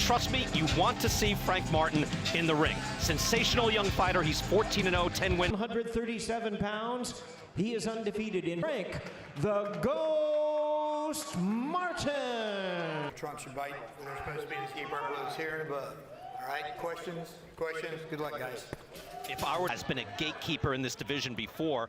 trust me, you want to see Frank Martin in the ring. Sensational young fighter. He's 14-0, 10 wins. 137 pounds. He is undefeated in Frank, the Ghost Martin. Trumps your bite. They're supposed to be the keeper with his here and above. All right, questions? Good luck, guys. If Howard has been a gatekeeper in this division before,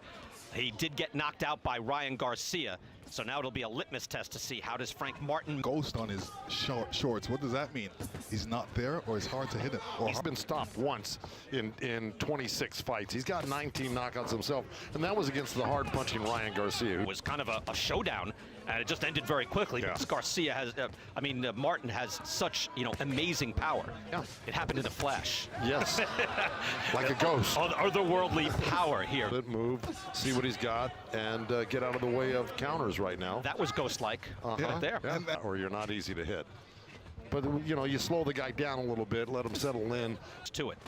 he did get knocked out by Ryan Garcia. So now it'll be a litmus test to see how does Frank Martin... Ghost on his shorts. What does that mean? He's not there, or it's hard to hit him? Or he's been stopped once in 26 fights. He's got 19 knockouts himself, and that was against the hard-punching Ryan Garcia. It was kind of a showdown, and it just ended very quickly. Yeah. Garcia has, Martin has such, amazing power. Yeah. It happened in a flash. Yes, like a ghost. Otherworldly power here. Move, see what he's got, and get out of the way of counters right now. That was ghost-like right there. Yeah. Or you're not easy to hit. But, you slow the guy down a little bit, let him settle in. To it.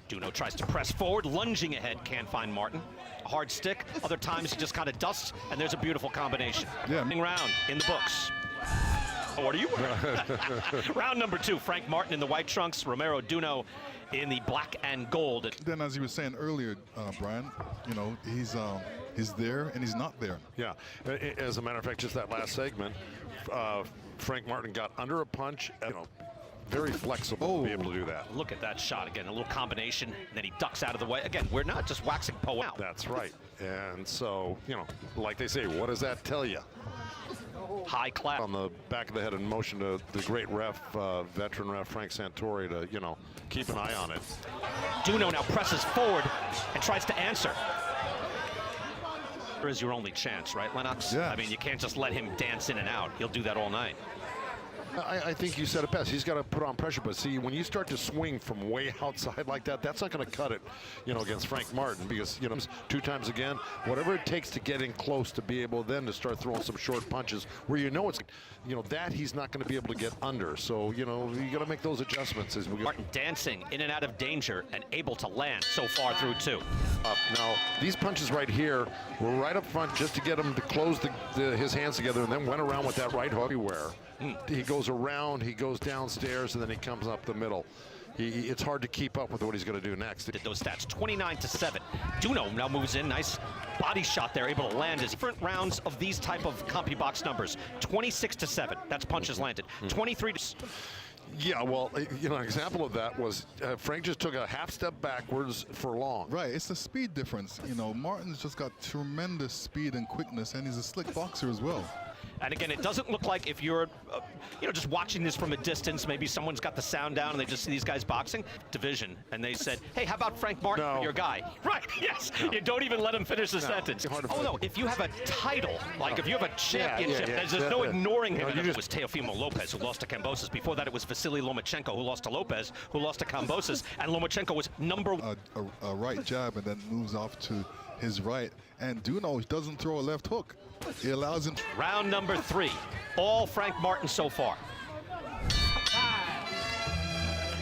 Duno tries to press forward, lunging ahead, can't find Martin. A hard stick, other times he just kind of dusts, and there's a beautiful combination. Yeah. Round in the books. What are you wearing? Round number 2, Frank Martin in the white trunks, Romero Duno in the black and gold. Then, as you were saying earlier, Brian, he's there and he's not there. Yeah, as a matter of fact, just that last segment, Frank Martin got under a punch, very flexible to be able to do that. Look at that shot again, a little combination, and then he ducks out of the way. Again, we're not just waxing Poe out. That's right. And so, like they say, what does that tell you? High class. On the back of the head and motion to the great ref, veteran ref Frank Santori to, keep an eye on it. Duno now presses forward and tries to answer. There is your only chance, right, Lennox? Yeah. I mean, you can't just let him dance in and out. He'll do that all night. I think you said it best. He's got to put on pressure, but see, when you start to swing from way outside like that, that's not going to cut it, against Frank Martin, because, 2 times again, whatever it takes to get in close to be able then to start throwing some short punches where it's, that he's not going to be able to get under. So, you got to make those adjustments as we go. Martin dancing in and out of danger and able to land so far through 2. Now, these punches right here were right up front just to get him to close his hands together, and then went around with that right hook everywhere. He goes around, he goes downstairs, and then he comes up the middle. It's hard to keep up with what he's going to do next. Did those stats 29-7. Duno now moves in, nice body shot there, able to land his different rounds of these type of CompuBox numbers. 26-7. That's punches landed. 23. Yeah, well, an example of that was Frank just took a half step backwards for long. Right, it's the speed difference. Martin's just got tremendous speed and quickness, and he's a slick boxer as well. And again, it doesn't look like if you're, just watching this from a distance, maybe someone's got the sound down and they just see these guys boxing division, and they said, hey, how about Frank Martin for your guy? Right, yes. No. You don't even let him finish the sentence. Oh, no, if you have a title, like if you have a championship, there's no ignoring him. It was Teofimo Lopez who lost to Kambosos. Before that, it was Vasily Lomachenko who lost to Lopez, who lost to Kambosos, and Lomachenko was number one. A right jab and then moves off to his right, and Duno doesn't throw a left hook. He allows him. Round number 3, all Frank Martin so far.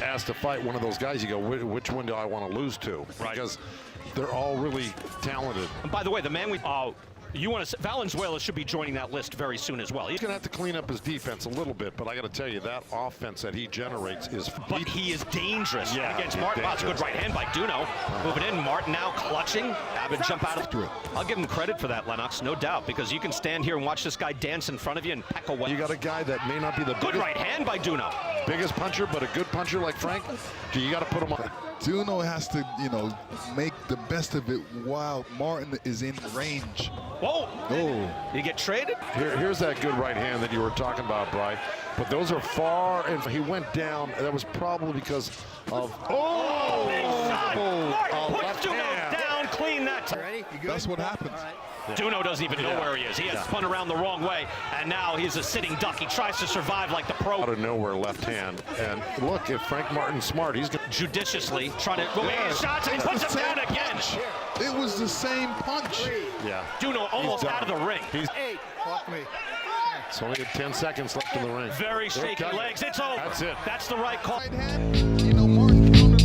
Asked to fight one of those guys, you go, which one do I want to lose to? Right. Because they're all really talented. And by the way, the man Valenzuela should be joining that list very soon as well. He's going to have to clean up his defense a little bit, but I got to tell you, that offense that he generates is... But he is dangerous against Martin. Wow, it's a good right hand by Duno. Moving in, Martin now clutching. Abbott jump out of it. I'll give him credit for that, Lennox, no doubt, because you can stand here and watch this guy dance in front of you and peck away. You got a guy that may not be the good right hand by Duno. Biggest puncher, but a good puncher like Frank. You got to put him on. Duno has to, make the best of it while Martin is in range. Whoa! Oh! You get traded? Here's that good right hand that you were talking about, Bri. But those are far, and he went down. That was probably because of big shot! Martin puts Duno down, clean that time. Ready? You good? That's what happens. Duno doesn't even know where he is. He has spun around the wrong way, and now he's a sitting duck. He tries to survive like the pro. Out of nowhere, left hand. And look, if Frank Martin's smart, he's going to judiciously trying to go in shots, and he puts him down again. It was the same punch. Yeah. Duno almost out of the ring. He's 8. Walk me. It's only 10 seconds left in the ring. Very shaky legs. It's over. That's it. That's the right call. Right hand, Martin countered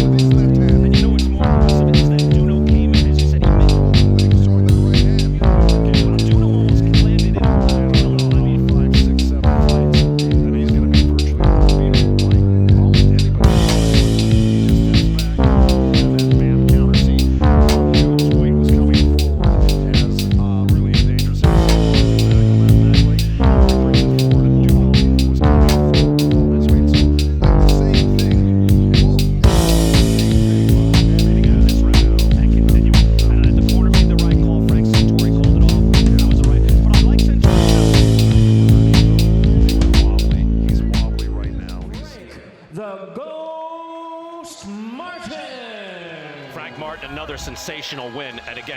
with his left hand. And you know what's more impressive is that Duno came in, as you said, he missed. He was throwing that right hand. Duno almost landed in. 5, 6, 7 fights, and he's going to be virtually another sensational win, and again,